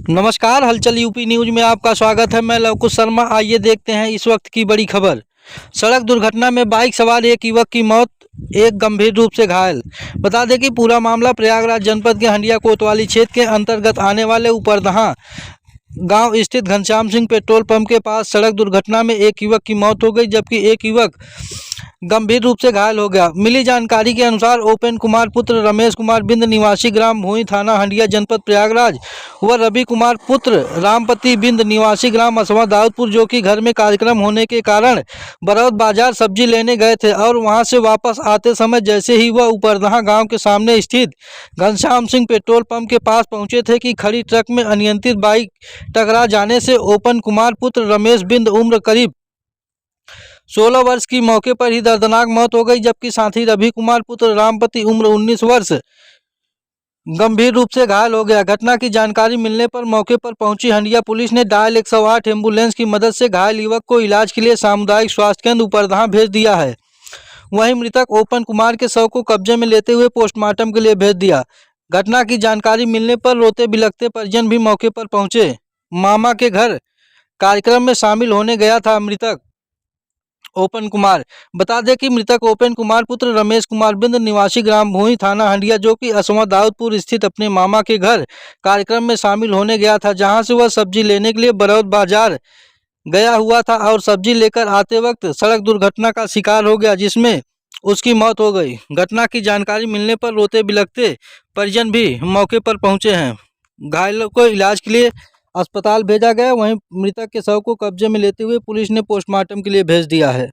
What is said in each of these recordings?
नमस्कार, हलचल UP news में आपका स्वागत है। मैं लवकुश शर्मा। आइए देखते हैं इस वक्त की बड़ी खबर। सड़क दुर्घटना में बाइक सवार एक युवक की मौत, एक गंभीर रूप से घायल। बता दें कि पूरा मामला प्रयागराज जनपद के हंडिया कोतवाली क्षेत्र के अंतर्गत आने वाले ऊपरदहा गांव स्थित घनश्याम सिंह पेट्रोल पंप के पास सड़क दुर्घटना में एक युवक की मौत हो गई, जबकि एक युवक गंभीर रूप से घायल हो गया। मिली जानकारी के अनुसार ओपन कुमार पुत्र रमेश कुमार बिंद निवासी ग्राम भूई थाना हंडिया जनपद प्रयागराज व रवि कुमार पुत्र रामपति बिंद निवासी ग्राम असवा दाऊदपुर, जो कि घर में कार्यक्रम होने के कारण बरौद बाजार सब्जी लेने गए थे और वहां से वापस आते समय जैसे ही वह ऊपरदहा गांव के सामने स्थित घनश्याम सिंह पेट्रोल पंप के पास पहुंचे थे कि खड़ी ट्रक में अनियंत्रित बाइक टकरा जाने से ओपन कुमार पुत्र रमेश बिंद उम्र करीब 16 वर्ष की मौके पर ही दर्दनाक मौत हो गई, जबकि साथी रवि कुमार पुत्र रामपति उम्र 19 वर्ष गंभीर रूप से घायल हो गया। घटना की जानकारी मिलने पर मौके पर पहुंची हंडिया पुलिस ने डायल 108 एम्बुलेंस की मदद से घायल युवक को इलाज के लिए सामुदायिक स्वास्थ्य केंद्र ऊपरदहा भेज दिया है। वहीं मृतक ओपन कुमार के शव को कब्जे में लेते हुए पोस्टमार्टम के लिए भेज दिया। घटना की जानकारी मिलने पर रोते बिलखते परिजन भी मौके पर पहुंचे। मामा के घर कार्यक्रम में शामिल होने गया था मृतक ओपन कुमार। बता दें कि मृतक ओपन कुमार पुत्र रमेश कुमार बिंद निवासी ग्राम भूई थाना हंडिया, जो कि असवा दाऊदपुर स्थित अपने मामा के घर कार्यक्रम में शामिल होने गया था, जहां से वह सब्जी लेने के लिए बरौद बाजार गया हुआ था और सब्जी लेकर आते वक्त सड़क दुर्घटना का शिकार हो गया, जिसमें उसकी मौत हो गई। घटना की जानकारी मिलने पर रोते बिलखते परिजन भी मौके पर पहुंचे हैं। घायलों को इलाज के लिए अस्पताल भेजा गया। वहीं मृतक के शव को कब्जे में लेते हुए पुलिस ने पोस्टमार्टम के लिए भेज दिया है।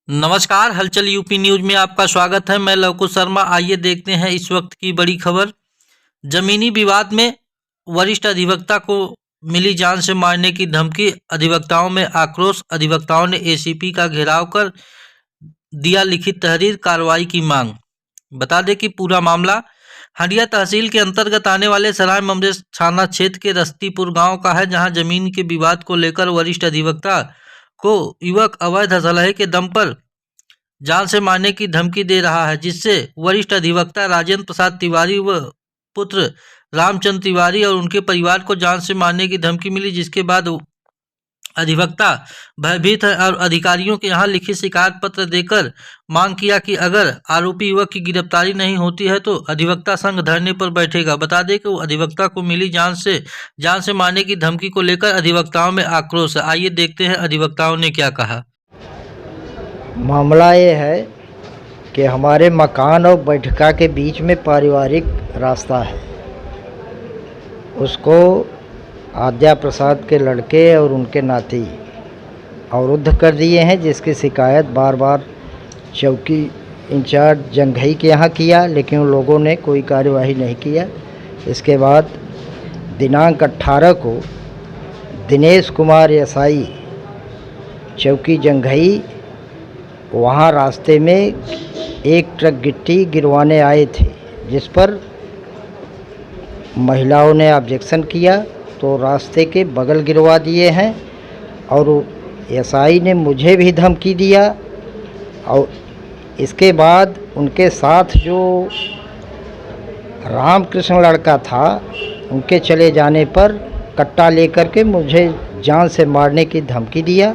नमस्कार, हलचल यूपी न्यूज में आपका स्वागत है। मैं लवकुश शर्मा। आइए देखते हैं इस वक्त की बड़ी खबर। जमीनी विवाद में वरिष्ठ अधिवक्ता को मिली जान से मारने की धमकी, अधिवक्ताओं में आक्रोश। अधिवक्ताओं ने एसीपी का घेराव कर दिया लिखित तहरीर, कार्रवाई की मांग। बता दें कि पूरा मामला हंडिया तहसील के अंतर्गत आने वाले सराय ममरेश थाना क्षेत्र के रस्तीपुर गांव का है, जहां जमीन के विवाद को लेकर वरिष्ठ अधिवक्ता को युवक अवैध असलहे के दम पर जान से मारने की धमकी दे रहा है, जिससे वरिष्ठ अधिवक्ता राजेंद्र प्रसाद तिवारी व पुत्र रामचंद्र तिवारी और उनके परिवार को जान से मारने की धमकी मिली, जिसके बाद अधिवक्ता भयभीत है और अधिकारियों के यहां लिखित शिकायत पत्र देकर मांग किया कि अगर आरोपी युवक की गिरफ्तारी नहीं होती है तो अधिवक्ता संघ धरने पर बैठेगा। बता दें कि अधिवक्ता को मिली जान से मारने की धमकी को लेकर अधिवक्ताओं में आक्रोश है। आइए देखते हैं अधिवक्ताओं ने क्या कहा। मामला ये है कि हमारे मकान और बैठका के बीच में पारिवारिक रास्ता है, उसको आद्या प्रसाद के लड़के और उनके नाती अवरुद्ध कर दिए हैं, जिसकी शिकायत बार बार चौकी इंचार्ज जंघई के यहाँ किया, लेकिन उन लोगों ने कोई कार्यवाही नहीं किया। इसके बाद दिनांक 18 को दिनेश कुमार एसआई चौकी जंघई वहाँ रास्ते में एक ट्रक गिट्टी गिरवाने आए थे, जिस पर महिलाओं ने ऑब्जेक्शन किया तो रास्ते के बगल गिरवा दिए हैं। और एसआई ने मुझे भी धमकी दिया और इसके बाद उनके साथ जो रामकृष्ण लड़का था, उनके चले जाने पर कट्टा लेकर के मुझे जान से मारने की धमकी दिया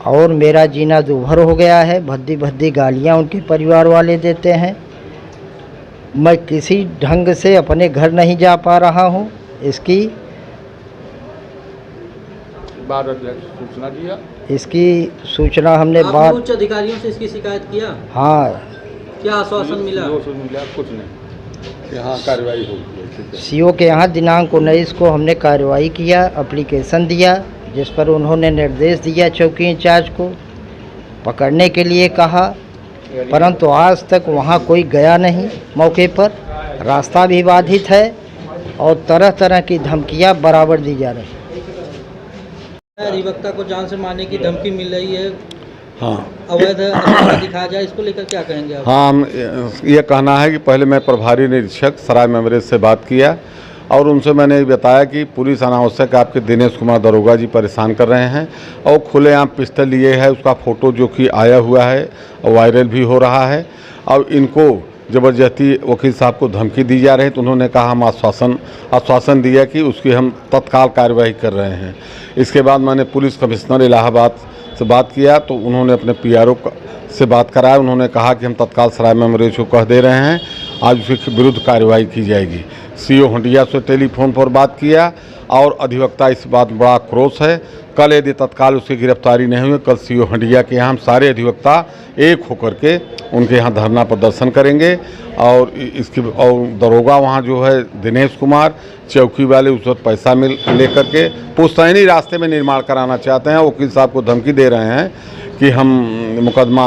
और मेरा जीना दूभर हो गया है। भद्दी भद्दी गालियाँ उनके परिवार वाले देते हैं। मैं किसी ढंग से अपने घर नहीं जा पा रहा हूँ। इसकी सूचना दिया, इसकी सूचना हमने उच्च अधिकारियों से इसकी शिकायत किया? हाँ। क्या आश्वासन मिला? कुछ नहीं, यहाँ कार्रवाई होगी। सीओ के यहाँ दिनांक 19 को हमने कार्रवाई किया, एप्लीकेशन दिया, जिस पर उन्होंने निर्देश दिया चौकी इंचार्ज को पकड़ने के लिए कहा, परंतु आज तक वहाँ कोई गया नहीं। मौके पर रास्ता भी बाधित है और तरह तरह की धमकियाँ बराबर दी जा रही हैं। अधिवक्ता को जान से मारने की धमकी मिल रही है। हाँ, अवैध असलहा दिखाया जाए, इसको लेकर क्या कहेंगे आप? हाँ, हम ये कहना है कि पहले मैं प्रभारी निरीक्षक सराय ममरेश से बात किया और उनसे मैंने बताया कि पुलिस अनावश्यक आपके दिनेश कुमार दरोगा जी परेशान कर रहे हैं और खुलेआम पिस्टल लिए है, उसका फ़ोटो जो कि आया हुआ है और वायरल भी हो रहा है और इनको ज़बरदस्ती वकील साहब को धमकी दी जा रही है, तो उन्होंने कहा हम आश्वासन दिया कि उसकी हम तत्काल कार्रवाई कर रहे हैं। इसके बाद मैंने पुलिस कमिश्नर इलाहाबाद से बात किया तो उन्होंने अपने PRO से बात कराया। उन्होंने कहा कि हम तत्काल सराय मेमोरेज को कह दे रहे हैं, आज उसके विरुद्ध कार्रवाई की जाएगी। CO हंडिया से टेलीफोन पर बात किया और अधिवक्ता इस बात बड़ा आक्रोश है। कल यदि तत्काल उसकी गिरफ्तारी नहीं हुई, कल CO हंडिया के यहाँ हम सारे अधिवक्ता एक होकर के उनके यहाँ धरना प्रदर्शन करेंगे। और दरोगा वहाँ जो है दिनेश कुमार चौकी वाले उस वक्त पैसा लेकर के पुश्तैनी रास्ते में निर्माण कराना चाहते हैं। वकील साहब को धमकी दे रहे हैं कि हम मुकदमा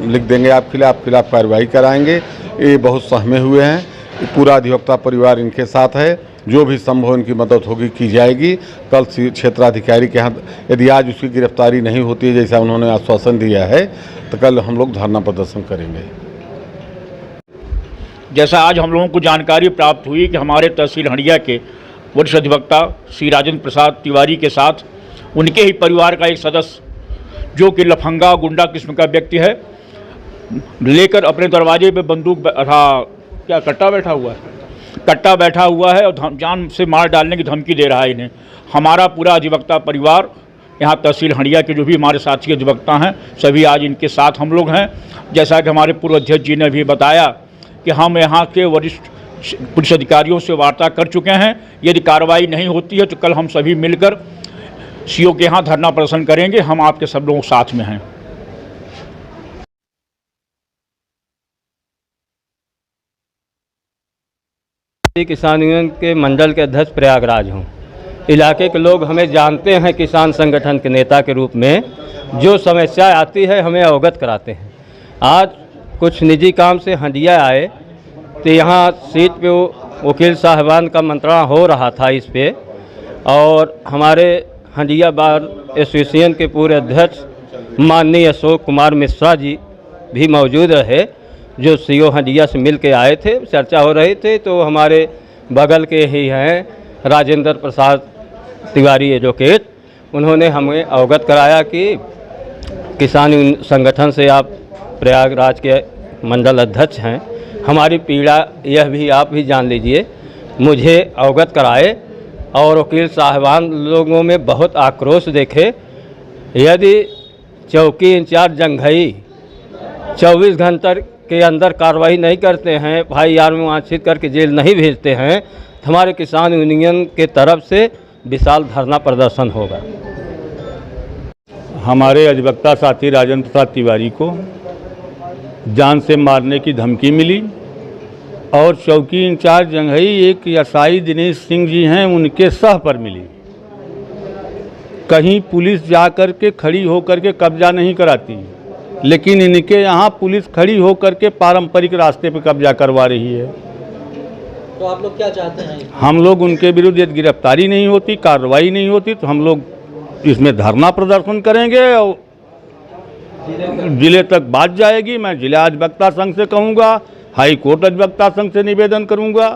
लिख देंगे आपके खिलाफ कार्रवाई कराएंगे। ये बहुत सहमे हुए हैं। पूरा अधिवक्ता परिवार इनके साथ है। जो भी संभव इनकी मदद होगी की जाएगी। कल क्षेत्राधिकारी के यहाँ यदि आज उसकी गिरफ्तारी नहीं होती है जैसा उन्होंने आश्वासन दिया है, तो कल हम लोग धरना प्रदर्शन करेंगे। जैसा आज हम लोगों को जानकारी प्राप्त हुई कि हमारे तहसील हंडिया के वरिष्ठ अधिवक्ता श्री राजेंद्र प्रसाद तिवारी के साथ उनके ही परिवार का एक सदस्य जो कि लफंगा गुंडा किस्म का व्यक्ति है, लेकर अपने दरवाजे पे बंदूक कट्टा बैठा हुआ है और जान से मार डालने की धमकी दे रहा है इन्हें। हमारा पूरा अधिवक्ता परिवार यहाँ तहसील हंडिया के जो भी हमारे साथी अधिवक्ता हैं सभी आज इनके साथ हम लोग हैं। जैसा कि हमारे पूर्व अध्यक्ष जी ने भी बताया कि हम यहाँ के वरिष्ठ पुलिस अधिकारियों से वार्ता कर चुके हैं। यदि कार्रवाई नहीं होती है तो कल हम सभी मिलकर CO के यहाँ धरना प्रदर्शन करेंगे। हम आपके सब लोगों साथ में हैं। किसान यूनियन के मंडल के अध्यक्ष प्रयागराज हूँ। इलाके के लोग हमें जानते हैं किसान संगठन के नेता के रूप में। जो समस्या आती है हमें अवगत कराते हैं। आज कुछ निजी काम से हंडिया आए तो यहाँ सीट पे वकील साहबान का मंत्रणा हो रहा था इस पे, और हमारे हंडिया बार एसोसिएशन के पूरे अध्यक्ष माननीय अशोक कुमार मिश्रा जी भी मौजूद रहे, जो CO हंडिया से मिल के आए थे। चर्चा हो रही थी तो हमारे बगल के ही हैं राजेंद्र प्रसाद तिवारी एडवोकेट, उन्होंने हमें अवगत कराया कि किसान संगठन से आप प्रयागराज के मंडल अध्यक्ष हैं। हमारी पीड़ा यह भी आप भी जान लीजिए। मुझे अवगत कराए और वकील साहबान लोगों में बहुत आक्रोश देखे। यदि चौकी इंचार्ज जंघई 24 घंटे के अंदर कार्रवाई नहीं करते हैं, FIR में वांछित करके जेल नहीं भेजते हैं, तो हमारे किसान यूनियन के तरफ से विशाल धरना प्रदर्शन होगा। हमारे अधिवक्ता साथी राजेंद्र प्रसाद तिवारी को जान से मारने की धमकी मिली और चौकी इंचार्ज जंघई एक SI दिनेश सिंह जी हैं, उनके सह पर मिली। कहीं पुलिस जाकर के खड़ी होकर के कब्जा नहीं कराती, लेकिन इनके यहाँ पुलिस खड़ी होकर के पारंपरिक रास्ते पे कब्जा करवा रही है। तो आप लोग क्या चाहते हैं? हम लोग उनके विरुद्ध यदि गिरफ्तारी नहीं होती, कार्रवाई नहीं होती, तो हम लोग इसमें धरना प्रदर्शन करेंगे और जिले तक बात जाएगी। मैं जिला अधिवक्ता संघ से कहूँगा, हाई कोर्ट अधिवक्ता संघ से निवेदन करूँगा।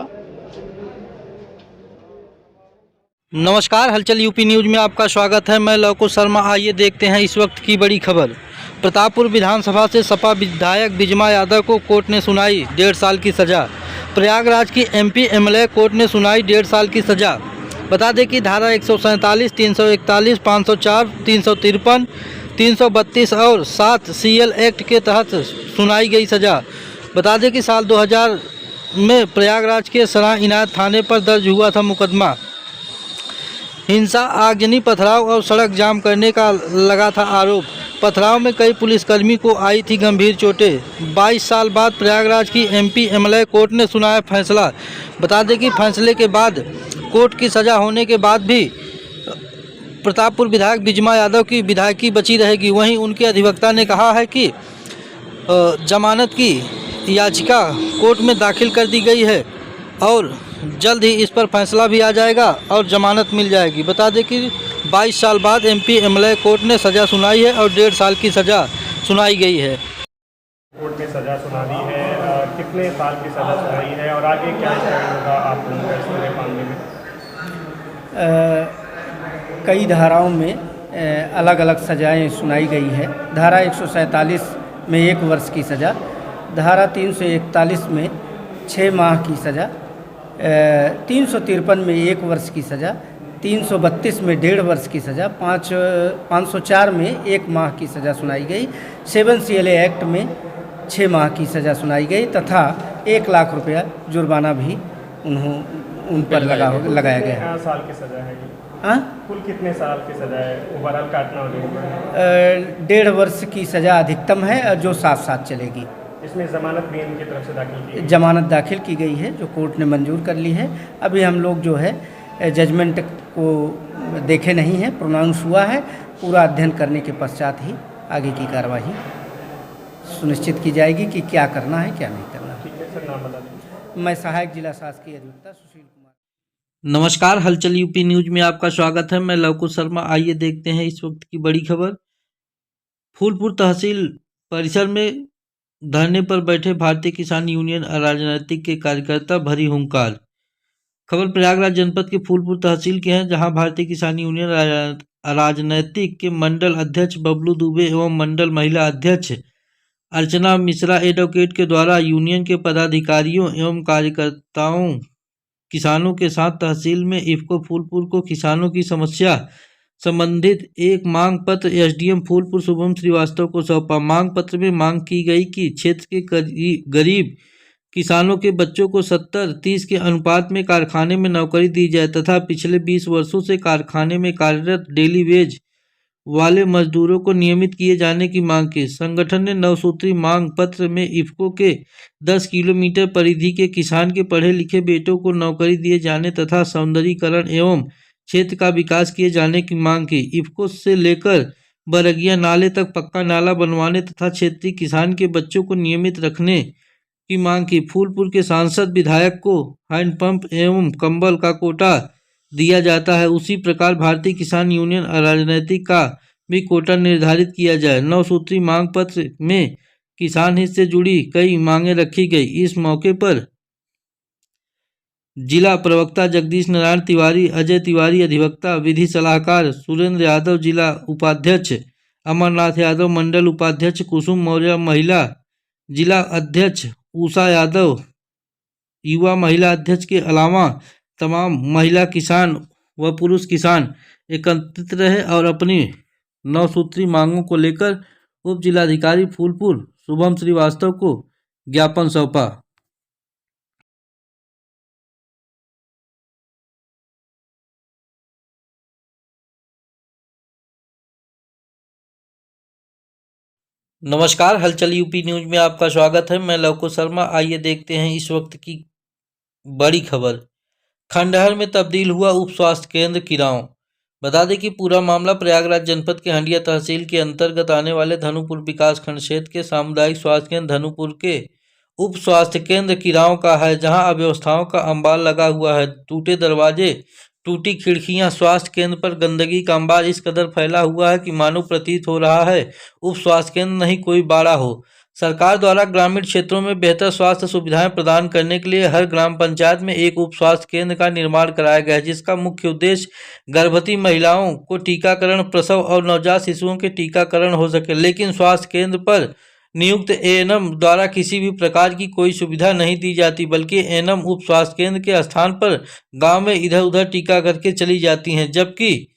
नमस्कार, हलचल यूपी न्यूज में आपका स्वागत है। मैं लवकुश शर्मा। आइए देखते हैं इस वक्त की बड़ी खबर। प्रतापपुर विधानसभा से सपा विधायक बिजमा यादव को कोर्ट ने सुनाई 1.5 साल की सज़ा। प्रयागराज की MP MLA कोर्ट ने सुनाई 1.5 साल की सज़ा। बता दें कि धारा 147, 341, 504, 353, 332 और 7 CL एक्ट के तहत सुनाई गई सज़ा। बता दें कि साल 2000 में प्रयागराज के सराय इनायत थाने पर दर्ज हुआ था मुकदमा। हिंसा, आगजनी, पथराव और सड़क जाम करने का लगा था आरोप। पथराव में कई पुलिसकर्मी को आई थी गंभीर चोटें। 22 साल बाद प्रयागराज की MP MLA कोर्ट ने सुनाया फैसला। बता दें कि फैसले के बाद कोर्ट की सज़ा होने के बाद भी प्रतापपुर विधायक बिजमा यादव की विधायकी बची रहेगी। वहीं उनके अधिवक्ता ने कहा है कि जमानत की याचिका कोर्ट में दाखिल कर दी गई है और जल्द ही इस पर फैसला भी आ जाएगा और जमानत मिल जाएगी। बता दें कि 22 साल बाद MP MLA कोर्ट ने सज़ा सुनाई है और 1.5 साल की सज़ा सुनाई गई है। कोर्ट ने सज़ा सुना दी है। कितने साल की सज़ा सुनाई है और आगे क्या स्टैंड होगा आप लोगों का इस पूरे मामले में? कई धाराओं में अलग अलग सज़ाएं सुनाई गई है। धारा 147 में 1 वर्ष की सज़ा, धारा 341 में 6 माह की सज़ा, 353 में 1 वर्ष की सज़ा, 332 में 1.5 वर्ष की सज़ा, 504 में 1 माह की सज़ा सुनाई गई। 7 CLA एक्ट में 6 माह की सज़ा सुनाई गई तथा 1 लाख रुपया जुर्माना भी उन पर लगाया गया। कितने साल की सज़ा है ये? हाँ, कुल कितने साल की सज़ा है ओवरऑल काटना होने? 1.5 वर्ष की सज़ा अधिकतम है और जो साथ चलेगी। इसमें ज़मानत भी इनकी तरफ से दाखिल की? ज़मानत दाखिल की गई है जो कोर्ट ने मंजूर कर ली है। अभी हम लोग जो है जजमेंट को देखे नहीं हैं, प्रोनाउंस हुआ है। पूरा अध्ययन करने के पश्चात ही आगे की कार्रवाई सुनिश्चित की जाएगी कि क्या करना है क्या नहीं करना है। ठीक है सर, नाम बता दीजिए। मैं सहायक जिला शासकीय अधिवक्ता सुशील कुमार। नमस्कार, हलचल यूपी न्यूज में आपका स्वागत है। मैं लवकुश शर्मा। आइए देखते हैं इस वक्त की बड़ी खबर। फूलपुर तहसील परिसर में धरने पर बैठे भारतीय किसान यूनियन अराजनैतिक के कार्यकर्ता भरी हुंकार। खबर प्रयागराज जनपद के फूलपुर तहसील के हैं, जहां भारतीय किसान यूनियन अराजनैतिक के मंडल अध्यक्ष बबलू दुबे एवं मंडल महिला अध्यक्ष अर्चना मिश्रा एडवोकेट के द्वारा यूनियन के पदाधिकारियों एवं कार्यकर्ताओं किसानों के साथ तहसील में इफको फूलपुर को किसानों की समस्या संबंधित एक मांग पत्र एसडीएम फूलपुर शुभम श्रीवास्तव को सौंपा। मांग पत्र में मांग की गई कि क्षेत्र के गरीब किसानों के बच्चों को 70-30 के अनुपात में कारखाने में नौकरी दी जाए तथा पिछले 20 वर्षों से कारखाने में कार्यरत डेली वेज वाले मजदूरों को नियमित किए जाने की मांग की। संगठन ने 9 सूत्री मांग पत्र में इफको के 10 किलोमीटर परिधि के किसान के पढ़े लिखे बेटों को नौकरी दिए जाने तथा सौंदर्यीकरण एवं क्षेत्र का विकास किए जाने की मांग की। इफको से लेकर बरगिया नाले तक पक्का नाला बनवाने तथा क्षेत्रीय किसान के बच्चों को नियमित रखने की मांग की। फूलपुर के सांसद विधायक को हैंडपंप एवं कंबल का कोटा दिया जाता है, उसी प्रकार भारतीय किसान यूनियन अराजनैतिक का भी कोटा निर्धारित किया जाए। 9 सूत्री मांग पत्र में किसान हित से जुड़ी कई मांगे रखी गई। इस मौके पर जिला प्रवक्ता जगदीश नारायण तिवारी, अजय तिवारी अधिवक्ता, विधि सलाहकार सुरेंद्र यादव, जिला उपाध्यक्ष अमरनाथ यादव, मंडल उपाध्यक्ष कुसुम मौर्य, महिला जिला अध्यक्ष उषा यादव, युवा महिला अध्यक्ष के अलावा तमाम महिला किसान व पुरुष किसान एकत्रित रहे और अपनी 9 सूत्री मांगों को लेकर उप जिलाधिकारी फूलपुर शुभम श्रीवास्तव को ज्ञापन सौंपा। नमस्कार, हलचल यूपी न्यूज में आपका स्वागत है। मैं लवकुश शर्मा। आइए देखते हैं इस वक्त की बड़ी खबर। खंडहर में तब्दील हुआ उप स्वास्थ्य केंद्र किराओं। बता दें कि पूरा मामला प्रयागराज जनपद के हंडिया तहसील के अंतर्गत आने वाले धनुपुर विकास खंड क्षेत्र के सामुदायिक स्वास्थ्य केंद्र धनुपुर के उप स्वास्थ्य केंद्र किराओं का है, जहां अव्यवस्थाओं का अंबार लगा हुआ है। टूटे दरवाजे, टूटी खिड़कियां, स्वास्थ्य केंद्र पर गंदगी का अंबार इस कदर फैला हुआ है कि मानो प्रतीत हो रहा है उप स्वास्थ्य केंद्र नहीं कोई बाड़ा हो। सरकार द्वारा ग्रामीण क्षेत्रों में बेहतर स्वास्थ्य सुविधाएं प्रदान करने के लिए हर ग्राम पंचायत में एक उप स्वास्थ्य केंद्र का निर्माण कराया गया है, जिसका मुख्य उद्देश्य गर्भवती महिलाओं को टीकाकरण, प्रसव और नवजात शिशुओं के टीकाकरण हो सके। लेकिन स्वास्थ्य केंद्र पर नियुक्त एएनएम द्वारा किसी भी प्रकार की कोई सुविधा नहीं दी जाती, बल्कि एएनएम उप स्वास्थ्य केंद्र के स्थान पर गांव में इधर उधर टीका करके चली जाती हैं, जबकि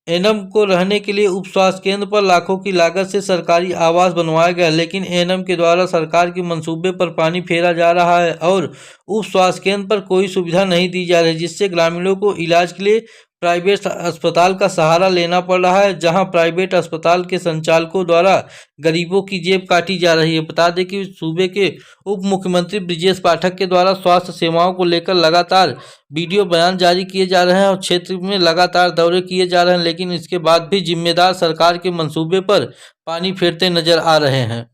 एएनएम को रहने के लिए उप स्वास्थ्य केंद्र पर लाखों की लागत से सरकारी आवास बनवाया गया। लेकिन एएनएम के द्वारा सरकार के मंसूबे पर पानी फेरा जा रहा है और उप स्वास्थ्य केंद्र पर कोई सुविधा नहीं दी जा रही, जिससे ग्रामीणों को इलाज के लिए प्राइवेट अस्पताल का सहारा लेना पड़ रहा है, जहां प्राइवेट अस्पताल के संचालकों द्वारा गरीबों की जेब काटी जा रही है। बता दें कि सूबे के उप मुख्यमंत्री ब्रिजेश पाठक के द्वारा स्वास्थ्य सेवाओं को लेकर लगातार वीडियो बयान जारी किए जा रहे हैं और क्षेत्र में लगातार दौरे किए जा रहे हैं, लेकिन इसके बाद भी जिम्मेदार सरकार के मंसूबे पर पानी फेरते नजर आ रहे हैं।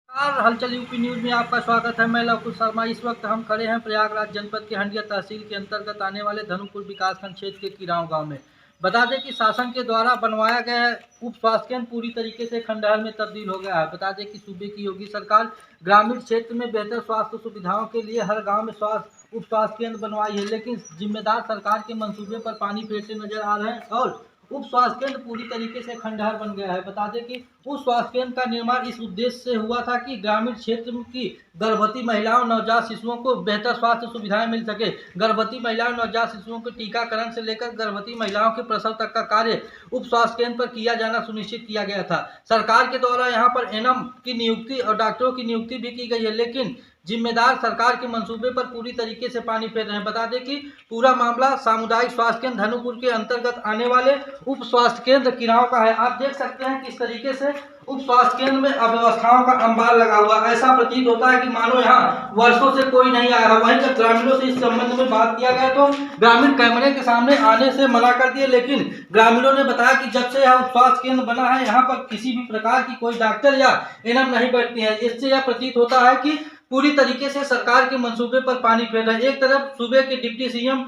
हलचल यूपी न्यूज में आपका स्वागत है। मैं लवकुश शर्मा। इस वक्त हम खड़े हैं प्रयागराज जनपद के हंडिया तहसील के अंतर्गत आने वाले धनुपुर विकासखंड क्षेत्र के किराओं गांव में। बता दें कि शासन के द्वारा बनवाया गया उप स्वास्थ्य केंद्र पूरी तरीके से खंडहर में तब्दील हो गया है। बता दें कि सूबे की योगी सरकार ग्रामीण क्षेत्र में बेहतर स्वास्थ्य सुविधाओं के लिए हर गाँव में उप स्वास्थ्य केंद्र बनवाई है, लेकिन जिम्मेदार सरकार के मंसूबे पर पानी फेरते नजर आ रहे हैं और उप स्वास्थ्य केंद्र पूरी तरीके से खंडहर बन गया है। बता दें कि उस स्वास्थ्य केंद्र का निर्माण इस उद्देश्य से हुआ था कि ग्रामीण क्षेत्र की गर्भवती महिलाओं नवजात शिशुओं को बेहतर स्वास्थ्य सुविधाएं मिल सके। गर्भवती महिलाओं नवजात शिशुओं के टीकाकरण से लेकर गर्भवती महिलाओं के प्रसव तक का कार्य उप स्वास्थ्य केंद्र पर किया जाना सुनिश्चित किया गया था। सरकार के द्वारा यहाँ पर एनएम की नियुक्ति और डॉक्टरों की नियुक्ति भी की गई है, लेकिन जिम्मेदार सरकार के मंसूबे पर पूरी तरीके से पानी फेर रहे हैं। बता दें कि पूरा मामला सामुदायिक स्वास्थ्य केंद्र धनुपुर के अंतर्गत आने वाले उप स्वास्थ्य केंद्र किराव का है। आप देख सकते हैं किस तरीके से उप स्वास्थ्य केंद्र में अव्यवस्थाओं का अंबार लगा हुआ। ऐसा प्रतीत होता है कि मानो यहाँ वर्षों से कोई नहीं आया है। वहीं जब ग्रामीणों से इस संबंध में बात किया गया तो ग्रामीण कैमरे के सामने आने से मना कर दिए, लेकिन ग्रामीणों ने बताया कि जब से यह उप स्वास्थ्य केंद्र बना है यहाँ पर किसी भी प्रकार की कोई डॉक्टर या एनएम नहीं बैठती है। इससे यह प्रतीत होता है कि पूरी तरीके से सरकार के मंसूबे पर पानी फेर रहे हैं। एक तरफ सूबे के डिप्टी सीएम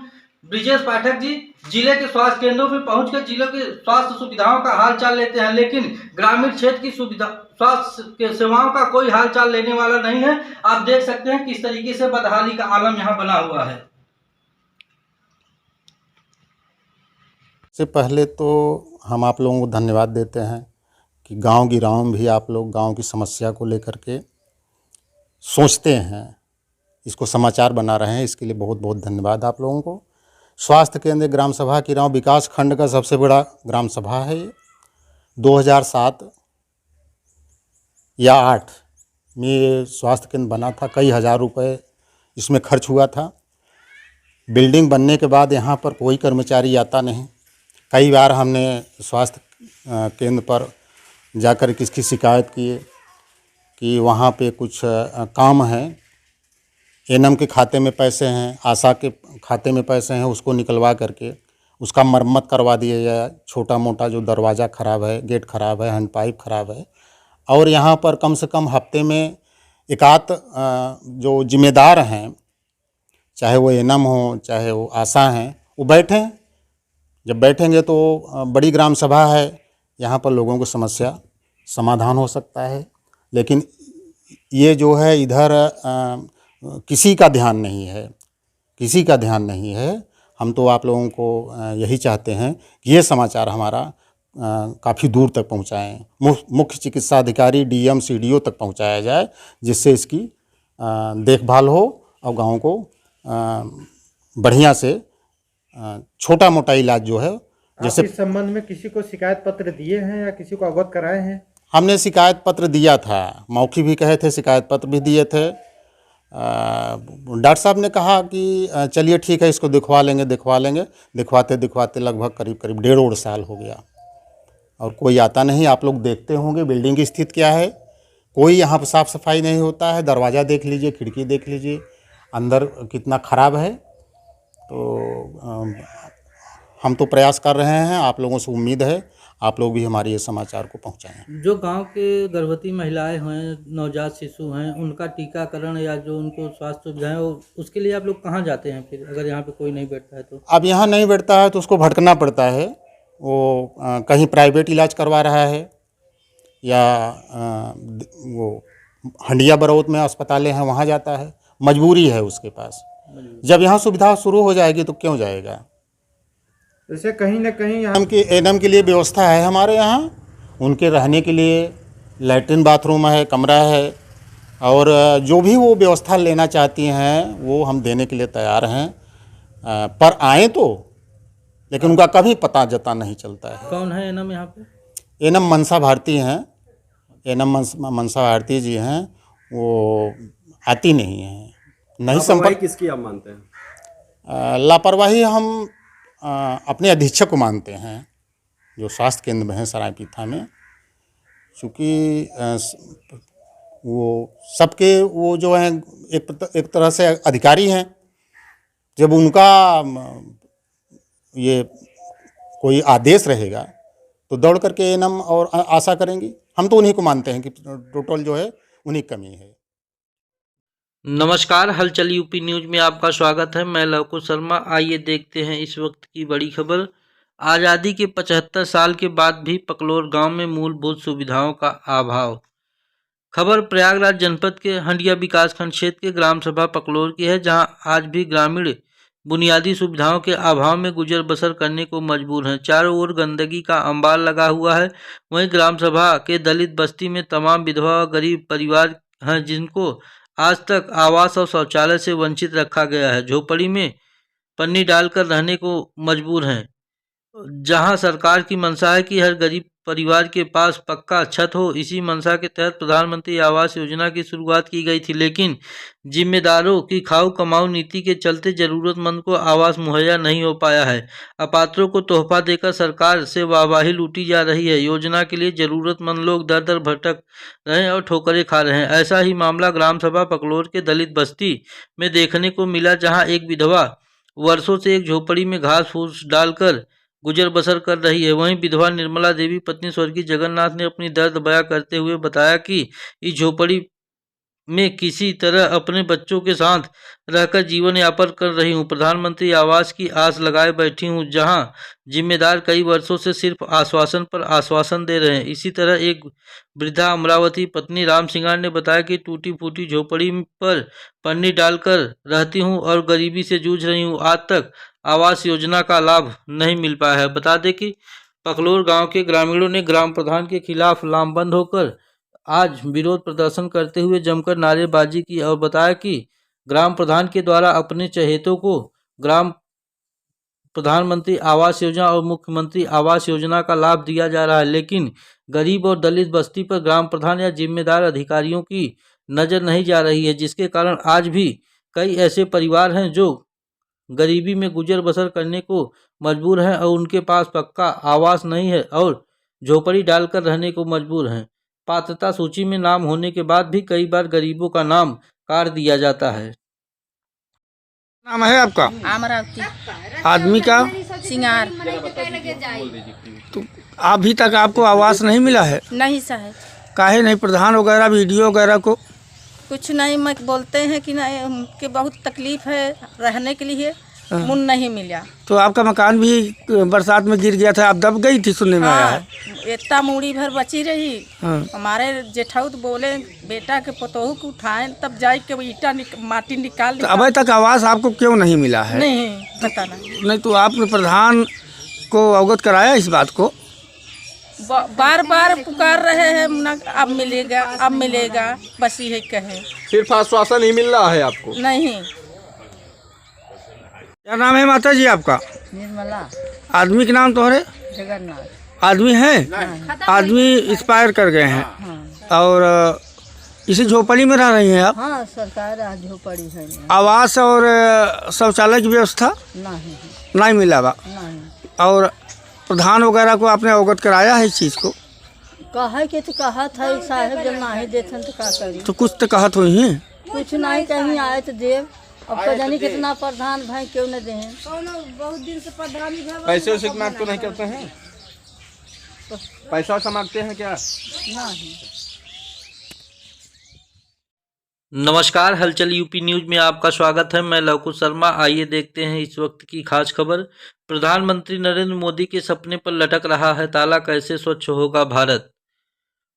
ब्रिजेश पाठक जी जिले के स्वास्थ्य केंद्रों में पहुंचकर जिले के स्वास्थ्य सुविधाओं का हालचाल लेते हैं, लेकिन ग्रामीण क्षेत्र की सुविधा स्वास्थ्य के सेवाओं का कोई हालचाल लेने वाला नहीं है। आप देख सकते हैं किस तरीके से बदहाली का आलम यहाँ बना हुआ है। सबसे पहले तो हम आप लोगों को धन्यवाद देते हैं कि गांव गिराव में भी आप लोग गांव की समस्या को लेकर के सोचते हैं, इसको समाचार बना रहे हैं, इसके लिए बहुत बहुत धन्यवाद आप लोगों को। स्वास्थ्य केंद्र ग्राम सभा किराव विकास खंड का सबसे बड़ा ग्राम सभा है ये। 2007 या 8 में ये स्वास्थ्य केंद्र बना था। कई हज़ार रुपए इसमें खर्च हुआ था। बिल्डिंग बनने के बाद यहाँ पर कोई कर्मचारी आता नहीं। कई बार हमने स्वास्थ्य केंद्र पर जाकर किसकी शिकायत किए कि वहाँ पे कुछ काम है, एनएम के खाते में पैसे हैं, आशा के खाते में पैसे हैं, उसको निकलवा करके उसका मरम्मत करवा दिया जाए। छोटा मोटा जो दरवाज़ा ख़राब है, गेट ख़राब है, हैंड पाइप ख़राब है, और यहाँ पर कम से कम हफ्ते में एक आध जो जिम्मेदार हैं, चाहे वो एनएम हो चाहे वो आशा हैं, वो बैठें। जब बैठेंगे तो बड़ी ग्राम सभा है, यहाँ पर लोगों की समस्या समाधान हो सकता है। लेकिन ये जो है इधर किसी का ध्यान नहीं है, किसी का ध्यान नहीं है। हम तो आप लोगों को यही चाहते हैं कि ये समाचार हमारा काफ़ी दूर तक पहुंचाएं, मुख्य चिकित्सा अधिकारी डीएम सीडीओ तक पहुंचाया जाए, जिससे इसकी देखभाल हो और गाँव को बढ़िया से छोटा मोटा इलाज जो है। जैसे इस संबंध में किसी को शिकायत पत्र दिए हैं या किसी को अवगत कराए हैं? हमने शिकायत पत्र दिया था, मौखिक भी कहे थे, शिकायत पत्र भी दिए थे। डॉक्टर साहब ने कहा कि चलिए ठीक है, इसको दिखवा लेंगे। दिखवाते दिखवाते लगभग करीब 1.5 साल हो गया और कोई आता नहीं। आप लोग देखते होंगे बिल्डिंग की स्थिति क्या है। कोई यहाँ पर साफ़ सफाई नहीं होता है। दरवाज़ा देख लीजिए, खिड़की देख लीजिए, अंदर कितना ख़राब है। तो हम तो प्रयास कर रहे हैं, आप लोगों से उम्मीद है आप लोग भी हमारे ये समाचार को पहुंचाएं। जो गांव के गर्भवती महिलाएं हैं, नवजात शिशु हैं, उनका टीकाकरण या जो उनको स्वास्थ्य सुविधाएं, उसके लिए आप लोग कहाँ जाते हैं फिर, अगर यहाँ पे कोई नहीं बैठता है तो? अब यहाँ नहीं बैठता है तो उसको भटकना पड़ता है। वो कहीं प्राइवेट इलाज करवा रहा है या वो हंडिया बरौत में अस्पतालें हैं, वहाँ जाता है। मजबूरी है उसके पास। जब यहाँ सुविधा शुरू हो जाएगी तो क्यों जाएगा। जैसे कहीं ना कहीं एनएम के लिए व्यवस्था है हमारे यहाँ, उनके रहने के लिए लैट्रिन बाथरूम है, कमरा है, और जो भी वो व्यवस्था लेना चाहती हैं वो हम देने के लिए तैयार हैं। पर आए तो, लेकिन उनका कभी पता जता नहीं चलता है। कौन है एनएम यहाँ पे? एनएम मनसा भारती हैं, एनएम मनसा भारती जी हैं। वो आती नहीं है, नहीं संपर्क। किसकी आप मानते हैं? लापरवाही हम अपने अधीक्षक को मानते हैं, जो स्वास्थ्य केंद्र में है सरायपीठा में। चूँकि वो सबके वो जो हैं एक तरह से अधिकारी हैं। जब उनका ये कोई आदेश रहेगा तो दौड़ करके एनएम और आशा करेंगी। हम तो उन्हीं को मानते हैं कि टोटल जो है उन्हीं की कमी है। नमस्कार, हलचल यूपी न्यूज में आपका स्वागत है। मैं लवकुश शर्मा। आइए देखते हैं इस वक्त की बड़ी खबर। आज़ादी के 75 साल के बाद भी पकलोर गांव में मूलभूत सुविधाओं का अभाव। खबर प्रयागराज जनपद के हंडिया विकासखंड क्षेत्र के ग्राम सभा पकलोर की है, जहां आज भी ग्रामीण बुनियादी सुविधाओं के अभाव में गुजर बसर करने को मजबूर हैं। चारों ओर गंदगी का अंबार लगा हुआ है। वहीं ग्राम सभा के दलित बस्ती में तमाम विधवा और गरीब परिवार हैं जिनको आज तक आवास और शौचालय से वंचित रखा गया है। झोपड़ी में पन्नी डालकर रहने को मजबूर हैं। जहां सरकार की मंशा है कि हर गरीब परिवार के पास पक्का छत हो। इसी मंशा के तहत प्रधानमंत्री आवास योजना की शुरुआत की गई थी, लेकिन जिम्मेदारों की खाऊ कमाऊ नीति के चलते जरूरतमंद को आवास मुहैया नहीं हो पाया है। अपात्रों को तोहफा देकर सरकार से वाहवाही लूटी जा रही है। योजना के लिए जरूरतमंद लोग दर दर भटक रहे हैं और ठोकरें खा रहे हैं। ऐसा ही मामला ग्राम सभा पकलोर के दलित बस्ती में देखने को मिला, जहाँ एक विधवा वर्षों से एक झोपड़ी में घास फूस डालकर गुजर बसर कर रही है। वहीं विधवा निर्मला देवी पत्नी स्वर्गीय जगन्नाथ ने अपनी दर्द बयां करते हुए बताया कि इस झोपड़ी में किसी तरह अपने बच्चों के साथ रहकर जीवन यापन कर रही हूं। प्रधानमंत्री आवास की आस लगाए बैठी हूं, जहां जिम्मेदार कई वर्षों से सिर्फ आश्वासन पर आश्वासन दे रहे हैं। इसी तरह एक वृद्धा अमरावती पत्नी राम सिंगार ने बताया कि टूटी फूटी झोपड़ी पर पन्नी डालकर रहती हूं और गरीबी से जूझ रही हूं। आज तक आवास योजना का लाभ नहीं मिल पाया है। बता दें कि पकलोर गांव के ग्रामीणों ने ग्राम प्रधान के खिलाफ लामबंद होकर आज विरोध प्रदर्शन करते हुए जमकर नारेबाजी की और बताया कि ग्राम प्रधान के द्वारा अपने चहेतों को ग्राम प्रधानमंत्री आवास योजना और मुख्यमंत्री आवास योजना का लाभ दिया जा रहा है, लेकिन गरीब और दलित बस्ती पर ग्राम प्रधान या जिम्मेदार अधिकारियों की नज़र नहीं जा रही है, जिसके कारण आज भी कई ऐसे परिवार हैं जो गरीबी में गुजर बसर करने को मजबूर हैं और उनके पास पक्का आवास नहीं है और झोपड़ी डालकर रहने को मजबूर हैं। पात्रता सूची में नाम होने के बाद भी कई बार गरीबों का नाम काट दिया जाता है। नाम है आपका? अमरावती। आदमी का? सिंगार। तो अभी तक आपको आवास नहीं मिला है? नहीं साहब। काहे नहीं? प्रधान वगैरह वीडियो वगैरह को कुछ नहीं मैं बोलते हैं कि नहीं उनके बहुत तकलीफ है रहने के लिए, मुन नहीं मिला। तो आपका मकान भी बरसात में गिर गया था, आप दब गई थी सुनने में आया है। इतना मूड़ी भर बची रही। हाँ। हमारे जेठाउत बोले बेटा के पतोहू को उठाएं तब जाए के ईटा माटी निकाल। तो अभी तक आवास आपको क्यों नहीं मिला है? नहीं पता नहीं। तो आपने प्रधान को अवगत कराया इस बात को? बार बार पुकार रहे हैं अब मिलेगा अब मिलेगा, बस यही कहे। सिर्फ आश्वासन ही मिल रहा है आपको? नहीं। क्या नाम है माता जी आपका? निर्मला। आदमी के नाम तोहरे? जगन्नाथ। आदमी है? आदमी एक्सपायर कर गए हैं। हाँ। और इसी झोपड़ी में रह रही हैं आप? हाँ सरकार झोपड़ी है। आवास और शौचालय की व्यवस्था नहीं मिला बा? नहीं। और प्रधान वगैरह को आपने अवगत कराया है इस चीज़ को? कहा के तो कहा था साहब जब नहीं देते तो क्या करी। तो कुछ तो कहत हुई हैं? कुछ नहीं, कहीं आए तो देव। अब तो जानी कितना प्रधान भाई क्यों न दे। बहुत दिन से प्रधान पैसे उसे मांग तो नहीं करते हैं? पैसा मांगते हैं क्या? नहीं। नमस्कार, हलचल यूपी न्यूज में आपका स्वागत है। मैं लवकुश शर्मा। आइए देखते हैं इस वक्त की खास खबर। प्रधानमंत्री नरेंद्र मोदी के सपने पर लटक रहा है ताला, कैसे स्वच्छ होगा भारत।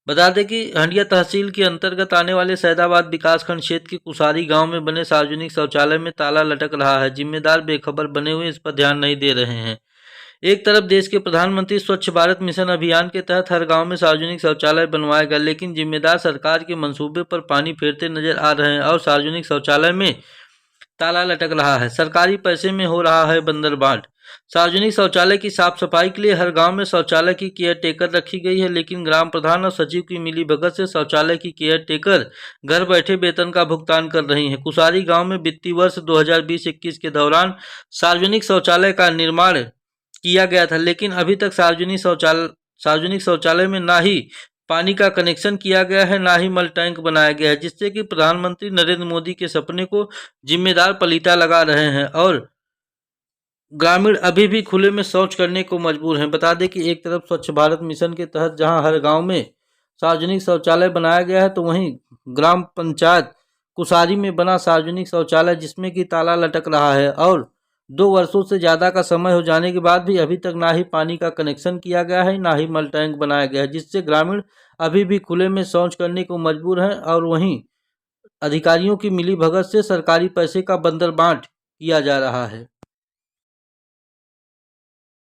बता दें कि हंडिया तहसील के अंतर्गत आने वाले सैदाबाद विकासखंड क्षेत्र के कुसारी गांव में बने सार्वजनिक शौचालय में ताला लटक रहा है। जिम्मेदार बेखबर बने हुए इस पर ध्यान नहीं दे रहे हैं। एक तरफ देश के प्रधानमंत्री स्वच्छ भारत मिशन अभियान के तहत हर गांव में सार्वजनिक शौचालय बनवाएगा, लेकिन जिम्मेदार सरकार के मंसूबे पर पानी फेरते नजर आ रहे हैं और सार्वजनिक शौचालय में ताला लटक रहा है। सरकारी पैसे में हो रहा है बंदर बांट। सार्वजनिक शौचालय की साफ सफाई के लिए हर गांव में शौचालय की केयर टेकर रखी गई है, लेकिन ग्राम प्रधान और सचिव की मिलीभगत से शौचालय की केयर टेकर घर बैठे वेतन का भुगतान कर रही हैं। कुसारी गांव में वित्तीय वर्ष 2020-21 के दौरान सार्वजनिक शौचालय का निर्माण किया गया था, लेकिन अभी तक सार्वजनिक शौचालय में ना ही पानी का कनेक्शन किया गया है, ना ही मल टैंक बनाया गया है, जिससे कि प्रधानमंत्री नरेंद्र मोदी के सपने को जिम्मेदार पलीता लगा रहे हैं और ग्रामीण अभी भी खुले में शौच करने को मजबूर हैं। बता दें कि एक तरफ स्वच्छ भारत मिशन के तहत जहां हर गांव में सार्वजनिक शौचालय बनाया गया है, तो वहीं ग्राम पंचायत कुसारी में बना सार्वजनिक शौचालय जिसमें कि ताला लटक रहा है और 2 वर्षों से ज़्यादा का समय हो जाने के बाद भी अभी तक ना ही पानी का कनेक्शन किया गया है, ना ही मल टैंक बनाया गया है, जिससे ग्रामीण अभी भी खुले में शौच करने को मजबूर हैं और वहीं अधिकारियों की मिलीभगत से सरकारी पैसे का बंदर बांट किया जा रहा है।